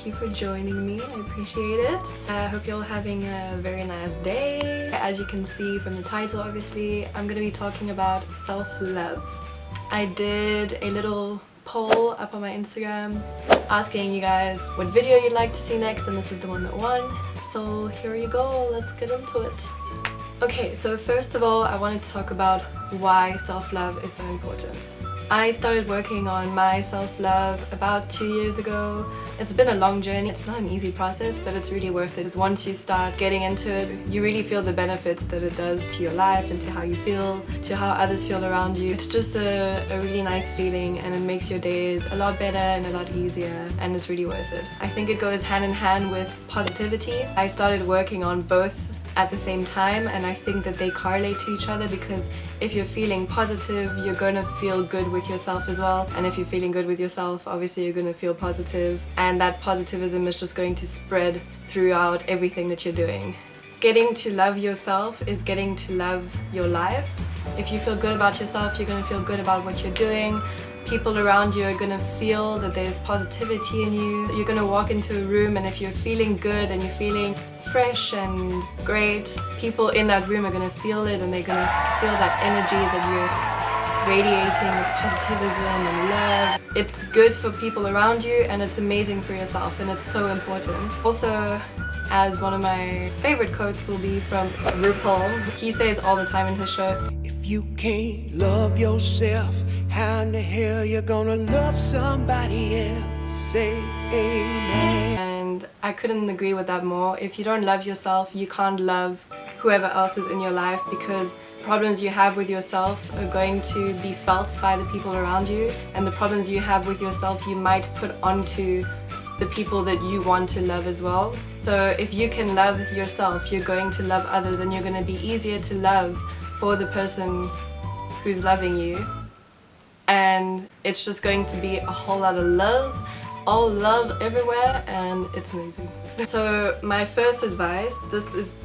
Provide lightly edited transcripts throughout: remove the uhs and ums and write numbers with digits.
Thank you for joining me. I appreciate it. I hope you're all having a very nice day. As you can see from the title, obviously, I'm going to be talking about self-love. I did a little poll up on my Instagram asking you guys what video you'd like to see next, and this is the one that won. So here you go, let's get into it. Okay, so first of all, I wanted to talk about why self-love is so important. I started working on my self-love about 2 years ago. It's been a long journey. It's not an easy process, but it's really worth it. Because once you start getting into it, you really feel the benefits that it does to your life and to how you feel, to how others feel around you. It's just a really nice feeling, and it makes your days a lot better and a lot easier, and it's really worth it. I think it goes hand in hand with positivity. I started working on both at the same time, and I think that they correlate to each other, because if you're feeling positive, you're gonna feel good with yourself as well, and if you're feeling good with yourself, obviously you're gonna feel positive, and that positivism is just going to spread throughout everything that you're doing. Getting to love yourself is getting to love your life. If you feel good about yourself, you're gonna feel good about what you're doing. People around you are gonna feel that there's positivity in you. You're gonna walk into a room, and if you're feeling good and you're feeling fresh and great, people in that room are gonna feel it, and they're gonna feel that energy that you're radiating with positivism and love. It's good for people around you, and it's amazing for yourself, and it's so important. Also, as one of my favorite quotes will be from RuPaul, he says all the time in his show, "If you can't love yourself, how in the hell you gonna love somebody else?" Say amen. And I couldn't agree with that more. If you don't love yourself, you can't love whoever else is in your life, because problems you have with yourself are going to be felt by the people around you, and the problems you have with yourself you might put onto the people that you want to love as well. So if you can love yourself, you're going to love others, and you're going to be easier to love for the person who's loving you. And it's just going to be a whole lot of love, all love everywhere, and it's amazing. So my first advice, this is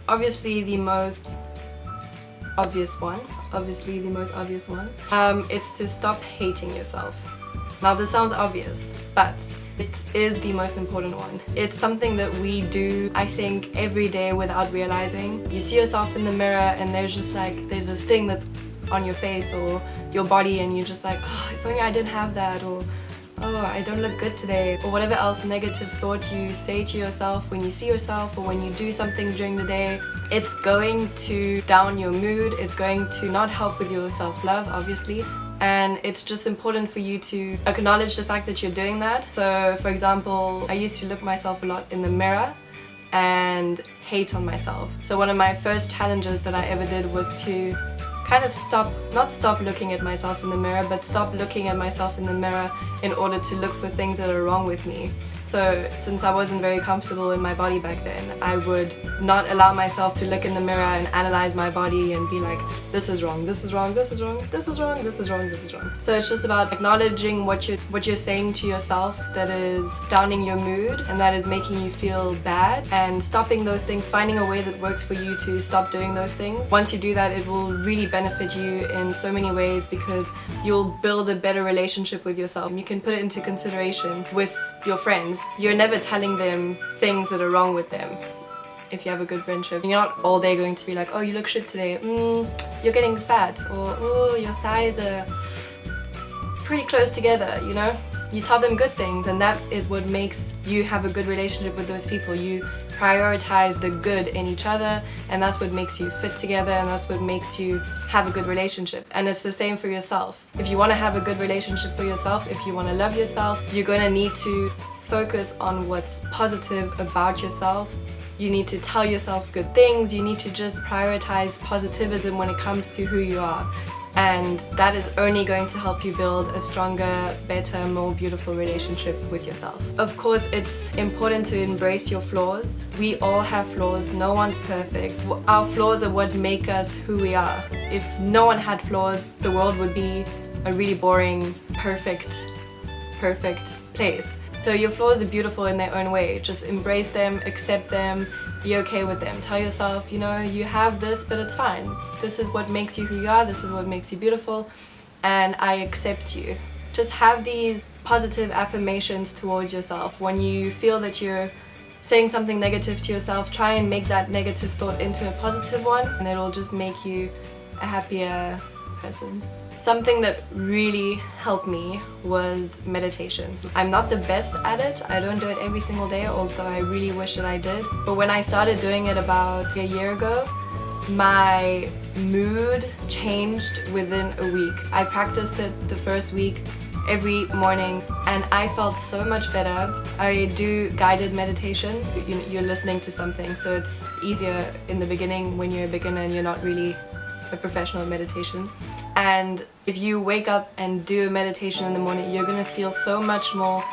obviously the most obvious one, it's to stop hating yourself. Now this sounds obvious, but it is the most important one. It's something that we do, I think, every day without realizing. You see yourself in the mirror, and there's this thing that's on your face or your body, and you're just like, oh, if only I didn't have that, or oh, I don't look good today, or whatever else negative thought you say to yourself when you see yourself or when you do something during the day. It's going to down your mood, it's going to not help with your self-love, obviously, and it's just important for you to acknowledge the fact that you're doing that. So for example, I used to look myself a lot in the mirror and hate on myself. So one of my first challenges that I ever did was to kind of not stop looking at myself in the mirror, but stop looking at myself in the mirror in order to look for things that are wrong with me. So since I wasn't very comfortable in my body back then, I would not allow myself to look in the mirror and analyze my body and be like, this is wrong, this is wrong, this is wrong, this is wrong, this is wrong, this is wrong. So it's just about acknowledging what you're saying to yourself that is downing your mood and that is making you feel bad, and stopping those things, finding a way that works for you to stop doing those things. Once you do that, it will really benefit you in so many ways, because you'll build a better relationship with yourself. You can put it into consideration with your friends. You're never telling them things that are wrong with them. If you have a good friendship, you're not all day going to be like, oh, you look shit today, you're getting fat, or oh, your thighs are pretty close together, you know? You tell them good things, and that is what makes you have a good relationship with those people. You prioritize the good in each other, and that's what makes you fit together, and that's what makes you have a good relationship. And it's the same for yourself. If you want to have a good relationship for yourself, if you want to love yourself, you're going to need to focus on what's positive about yourself. You need to tell yourself good things. You need to just prioritize positivism when it comes to who you are. And that is only going to help you build a stronger, better, more beautiful relationship with yourself. Of course, it's important to embrace your flaws. We all have flaws, no one's perfect. Our flaws are what make us who we are. If no one had flaws, the world would be a really boring, perfect place. So your flaws are beautiful in their own way. Just embrace them, accept them, be okay with them. Tell yourself, you know, you have this, but it's fine. This is what makes you who you are, this is what makes you beautiful, and I accept you. Just have these positive affirmations towards yourself. When you feel that you're saying something negative to yourself, try and make that negative thought into a positive one, and it'll just make you a happier person. Something that really helped me was meditation. I'm not the best at it. I don't do it every single day, although I really wish that I did. But when I started doing it about a year ago, my mood changed within a week. I practiced it the first week every morning and I felt so much better. I do guided meditations. You're listening to something, so it's easier in the beginning when you're a beginner and you're not really a professional meditation. And if you wake up and do a meditation in the morning, you're gonna feel so much more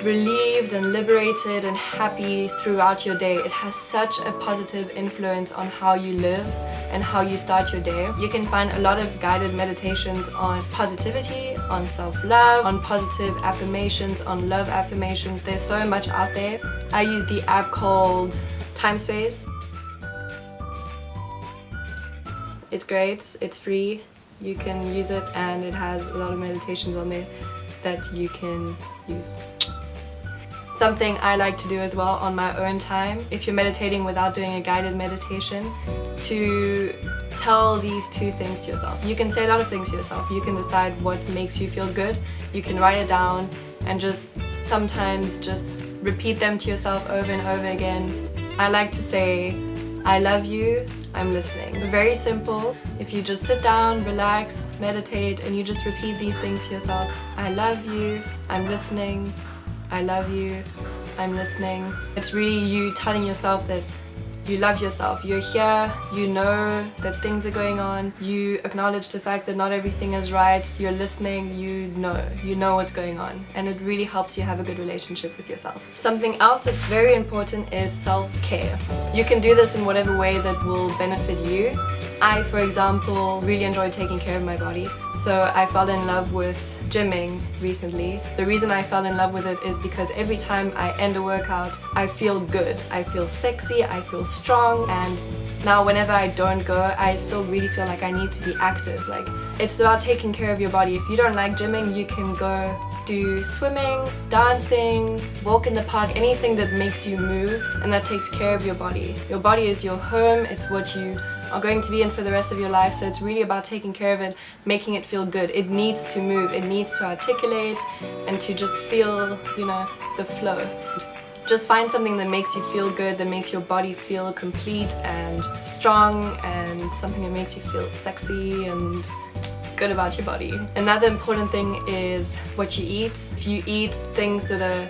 relieved and liberated and happy throughout your day. It has such a positive influence on how you live and how you start your day. You can find a lot of guided meditations on positivity, on self-love, on positive affirmations, on love affirmations. There's so much out there. I use the app called Time Space. It's great, it's free, you can use it, and it has a lot of meditations on there that you can use. Something I like to do as well on my own time, if you're meditating without doing a guided meditation, to tell these two things to yourself. You can say a lot of things to yourself. You can decide what makes you feel good. You can write it down and just sometimes just repeat them to yourself over and over again. I like to say, I love you, I'm listening. Very simple. If you just sit down, relax, meditate, and you just repeat these things to yourself. I love you, I'm listening. I love you, I'm listening. It's really you telling yourself that you love yourself. You're here, you know that things are going on, you acknowledge the fact that not everything is right, you're listening, you know what's going on, and it really helps you have a good relationship with yourself. Something else that's very important is self-care. You can do this in whatever way that will benefit you. I, for example, really enjoy taking care of my body, so I fell in love with gymming recently. The reason I fell in love with it is because every time I end a workout, I feel good. I feel sexy, I feel strong, and now whenever I don't go, I still really feel like I need to be active. Like, it's about taking care of your body. If you don't like gymming, you can go do swimming, dancing, walk in the park, anything that makes you move and that takes care of your body. Your body is your home, it's what you are going to be in for the rest of your life, so it's really about taking care of it, making it feel good. It needs to move, it needs to articulate and to just feel, the flow. Just find something that makes you feel good, that makes your body feel complete and strong, and something that makes you feel sexy and good about your body. Another important thing is what you eat. If you eat things that are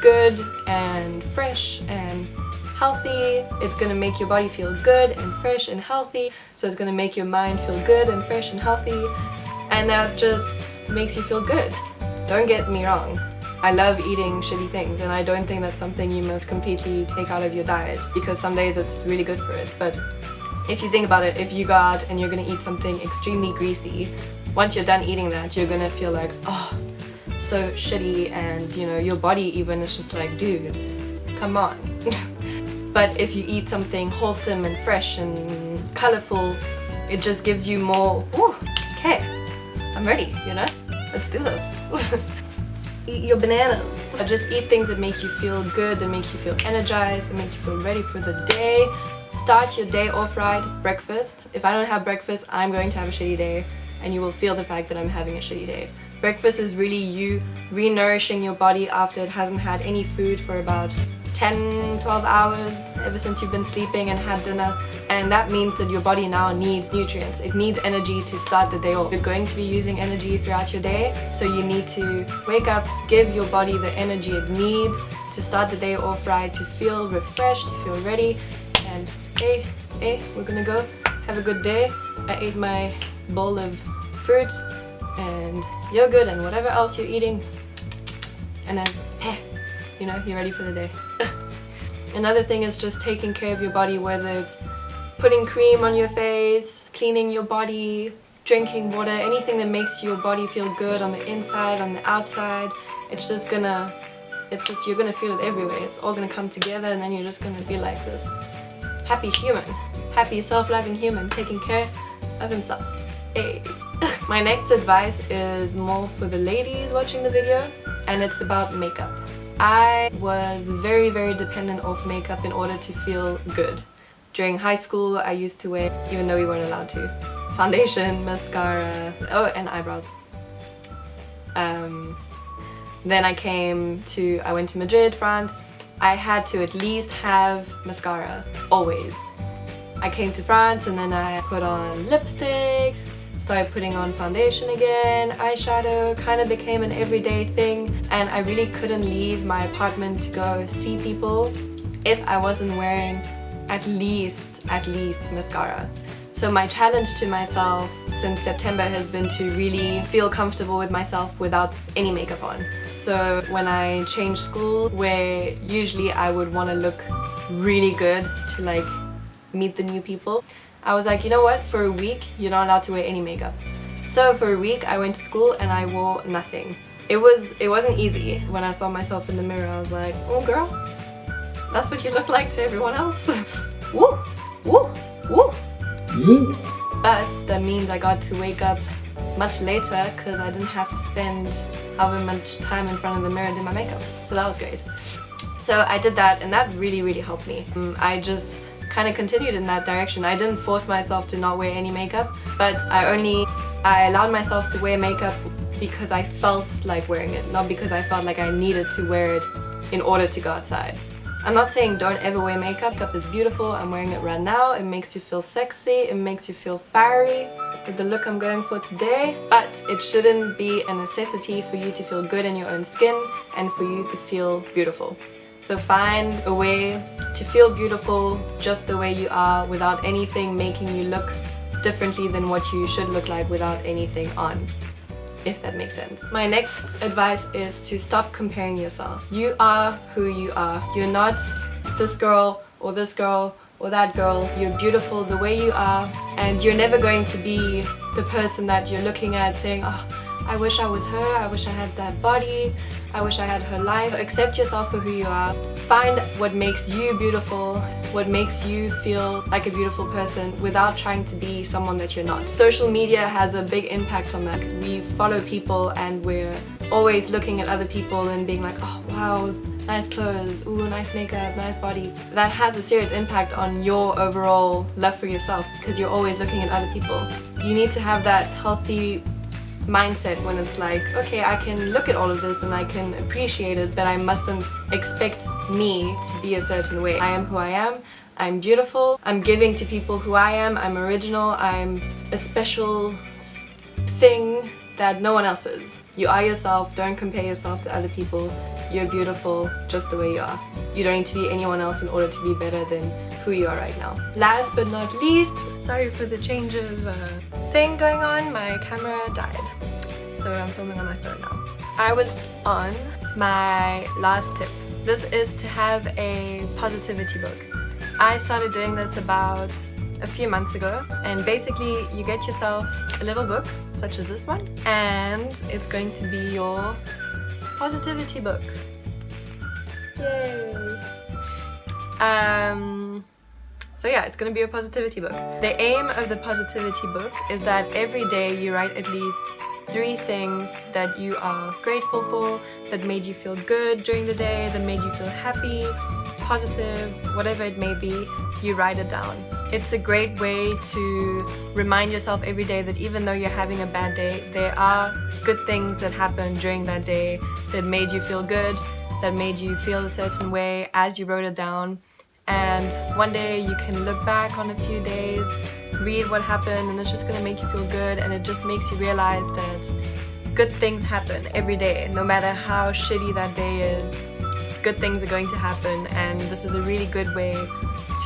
good and fresh and healthy, it's gonna make your body feel good and fresh and healthy, so it's gonna make your mind feel good and fresh and healthy, and that just makes you feel good. Don't get me wrong, I love eating shitty things, and I don't think that's something you must completely take out of your diet, because some days it's really good for it. But if you think about it, if you go out and you're gonna eat something extremely greasy, once you're done eating that, you're gonna feel like, oh, so shitty, and your body even is just like, dude, come on. But if you eat something wholesome and fresh and colorful, it just gives you more, ooh, okay, I'm ready, let's do this. Eat your bananas. Just eat things that make you feel good, that make you feel energized, that make you feel ready for the day. Start your day off right. Breakfast. If I don't have breakfast, I'm going to have a shitty day, and you will feel the fact that I'm having a shitty day. Breakfast is really you re-nourishing your body after it hasn't had any food for about 10-12 hours ever since you've been sleeping and had dinner, and that means that your body now needs nutrients. It needs energy to start the day off. You're going to be using energy throughout your day, so you need to wake up, give your body the energy it needs to start the day off right, to feel refreshed, to feel ready, and hey, we're gonna go have a good day. I ate my bowl of fruit and yogurt and whatever else you're eating, and then hey, you're ready for the day. Another thing is just taking care of your body, whether it's putting cream on your face, cleaning your body, drinking water, anything that makes your body feel good on the inside, on the outside. You're gonna feel it everywhere. It's all gonna come together, and then you're just gonna be like this happy human, happy self-loving human taking care of himself. Hey. My next advice is more for the ladies watching the video. and it's about makeup. I was very, very dependent of makeup in order to feel good. During high school, I used to wear, even though we weren't allowed to, foundation, mascara, oh, and eyebrows. Then I went to Madrid, France. I had to at least have mascara, always. I came to France and then I put on lipstick, started putting on foundation again, eyeshadow, kind of became an everyday thing, and I really couldn't leave my apartment to go see people if I wasn't wearing at least mascara. So my challenge to myself since September has been to really feel comfortable with myself without any makeup on. So when I changed school, where usually I would want to look really good to like meet the new people, I was like, you know what, for a week you're not allowed to wear any makeup. So for a week I went to school and I wore nothing. It wasn't easy. When I saw myself in the mirror, I was like, oh girl, that's what you look like to everyone else. Woo, woo, woo. But that means I got to wake up much later because I didn't have to spend however much time in front of the mirror doing my makeup. So that was great. So I did that and that really, really helped me. I just kind of continued in that direction. I didn't force myself to not wear any makeup, but I allowed myself to wear makeup because I felt like wearing it, not because I felt like I needed to wear it in order to go outside. I'm not saying don't ever wear makeup. Makeup is beautiful. I'm wearing it right now. It makes you feel sexy. It makes you feel fiery with the look I'm going for today. But it shouldn't be a necessity for you to feel good in your own skin and for you to feel beautiful. So find a way to feel beautiful just the way you are without anything making you look differently than what you should look like without anything on. If that makes sense. My next advice is to stop comparing yourself. You are who you are. You're not this girl or that girl. You're beautiful the way you are, and you're never going to be the person that you're looking at saying, oh, I wish I was her, I wish I had that body, I wish I had her life. Accept yourself for who you are. Find what makes you beautiful, what makes you feel like a beautiful person without trying to be someone that you're not. Social media has a big impact on that. We follow people and we're always looking at other people and being like, oh wow, nice clothes, ooh, nice makeup, nice body. That has a serious impact on your overall love for yourself because you're always looking at other people. You need to have that healthy mindset when it's like, okay, I can look at all of this and I can appreciate it, but I mustn't expect me to be a certain way. I am who I am. I'm beautiful. I'm giving to people who I am. I'm original. I'm a special thing that no one else is. You are yourself. Don't compare yourself to other people. You're beautiful just the way you are. You don't need to be anyone else in order to be better than who you are right now. Last but not least, sorry for the change of thing going on, my camera died. So I'm filming on my phone now. I was on my last tip. This is to have a positivity book. I started doing this about a few months ago, and basically you get yourself a little book such as this one, and it's going to be your positivity book. Yay! So yeah, it's gonna be a positivity book. The aim of the positivity book is that every day you write at least 3 things that you are grateful for, that made you feel good during the day, that made you feel happy, positive, whatever it may be, you write it down. It's a great way to remind yourself every day that even though you're having a bad day, there are good things that happened during that day that made you feel good, that made you feel a certain way as you wrote it down. And one day you can look back on a few days, read what happened, and it's just gonna make you feel good, and it just makes you realize that good things happen every day. No matter how shitty that day is, good things are going to happen, and this is a really good way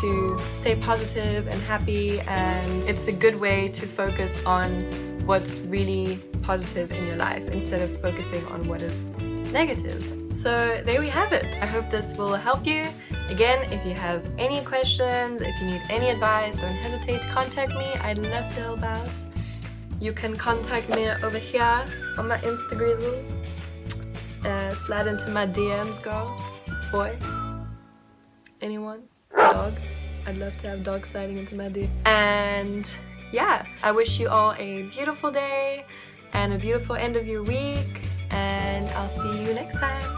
to stay positive and happy, and it's a good way to focus on what's really positive in your life instead of focusing on what is negative. So there we have it. I hope this will help you. Again, if you have any questions, if you need any advice, don't hesitate to contact me. I'd love to help out. You can contact me over here on my Instagrizzles. Slide into my DMs, girl, boy, anyone, dog. I'd love to have dogs sliding into my DMs. And yeah, I wish you all a beautiful day and a beautiful end of your week, and I'll see you next time. next time.